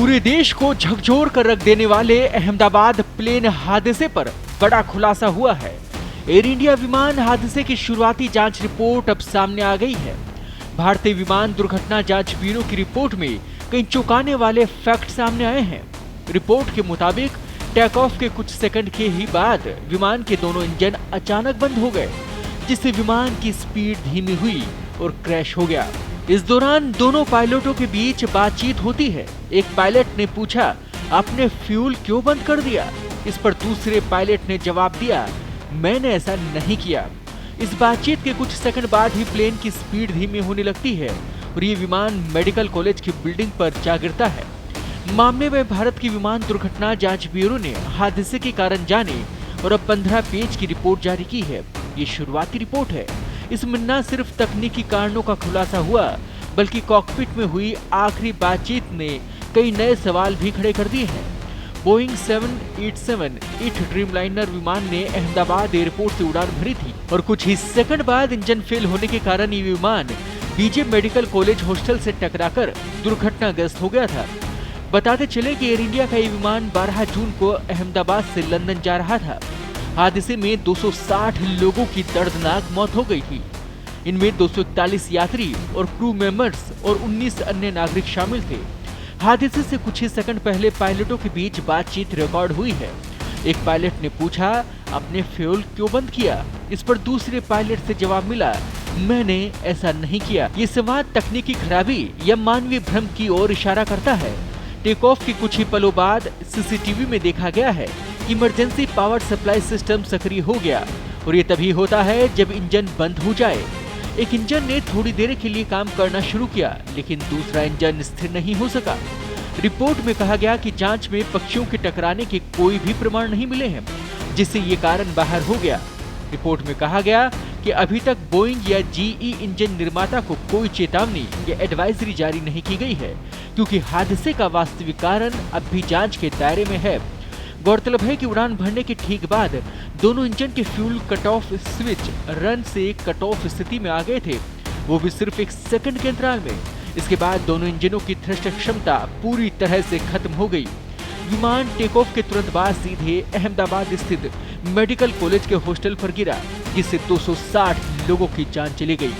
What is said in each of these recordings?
पूरे देश को झकझोर कर रख देने वाले अहमदाबाद प्लेन हादसे पर बड़ा खुलासा हुआ है। एयर इंडिया विमान हादसे की शुरुआती जांच रिपोर्ट अब सामने आ गई है। भारतीय विमान दुर्घटना जांच ब्यूरो की रिपोर्ट में कई चौंकाने वाले फैक्ट सामने आए हैं। रिपोर्ट के मुताबिक टेक ऑफ के कुछ सेकंड के ही बाद विमान के दोनों इंजन अचानक बंद हो गए, जिससे विमान की स्पीड धीमी हुई और क्रैश हो गया। इस दौरान दोनों पायलटों के बीच बातचीत होती है। एक पायलट ने पूछा, आपने फ्यूल क्यों बंद कर दिया? इस पर दूसरे पायलट ने जवाब दिया, मैंने ऐसा नहीं किया। इस बातचीत के कुछ सेकंड बाद ही प्लेन की स्पीड धीमी होने लगती है और ये विमान मेडिकल कॉलेज की बिल्डिंग पर जा गिरता है। मामले में भारत की विमान दुर्घटना जांच ब्यूरो ने हादसे के कारण जाने और अब 15 पेज की रिपोर्ट जारी की है। ये शुरुआती रिपोर्ट है। इसमें न सिर्फ तकनीकी कारणों का खुलासा हुआ, बल्कि कॉकपिट में हुई आखिरी बातचीत ने कई नए सवाल भी खड़े कर दिए हैं। बोइंग 787 ड्रीमलाइनर विमान ने अहमदाबाद एयरपोर्ट से उड़ान भरी थी और कुछ ही सेकंड बाद इंजन फेल होने के कारण ये विमान बीजे मेडिकल कॉलेज हॉस्टल से टकराकर दुर्घटनाग्रस्त हो गया था। बताते चले कि एयर इंडिया का ये विमान 12 जून को अहमदाबाद से लंदन जा रहा था। हादसे में 260 लोगों की दर्दनाक मौत हो गई थी। इनमें 241 यात्री और क्रू मेंबर्स और 19 अन्य नागरिक शामिल थे। हादसे से कुछ ही सेकंड पहले पायलटों के बीच बातचीत रिकॉर्ड हुई है। एक पायलट ने पूछा, आपने फ्यूल क्यों बंद किया? इस पर दूसरे पायलट से जवाब मिला, मैंने ऐसा नहीं किया। ये संवाद तकनीकी खराबी या मानवीय भ्रम की ओर इशारा करता है। टेक ऑफ के कुछ ही पलों बाद सीसीटीवी में देखा गया है कि इमरजेंसी पावर सप्लाई सिस्टम सक्रिय हो गया और ये तभी होता है जब इंजन बंद हो जाए। एक इंजन ने थोड़ी देर के लिए काम करना शुरू किया, लेकिन दूसरा इंजन स्थिर नहीं हो सका। रिपोर्ट में कहा गया कि जांच में पक्षियों के टकराने के कोई भी प्रमाण नहीं मिले हैं, जिससे ये कारण बाहर हो गया। रिपोर्ट में कहा गया कि अभी तक बोइंग या जीई इंजन निर्माता को कोई चेतावनी या एडवाइजरी जारी नहीं की गई है, क्योंकि हादसे का वास्तविक कारण अब भी जांच के दायरे में है। गौरतलब है कि उड़ान भरने के ठीक बाद दोनों इंजन के fuel cut off switch run से कट ऑफ स्थिति में आ गए थे, वो भी सिर्फ एक सेकंड के अंतराल में। इसके बाद दोनों इंजनों की थ्रस्ट क्षमता पूरी तरह से खत्म हो गई। विमान टेक ऑफ के तुरंत बाद सीधे अहमदाबाद स्थित मेडिकल कॉलेज के हॉस्टल पर गिरा, जिससे 260 लोगों की जान चली गई।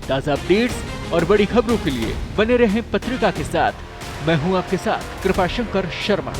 ताजा अपडेट्स और बड़ी खबरों के लिए बने रहें पत्रिका के साथ। मैं हूं आपके साथ कृपाशंकर शर्मा।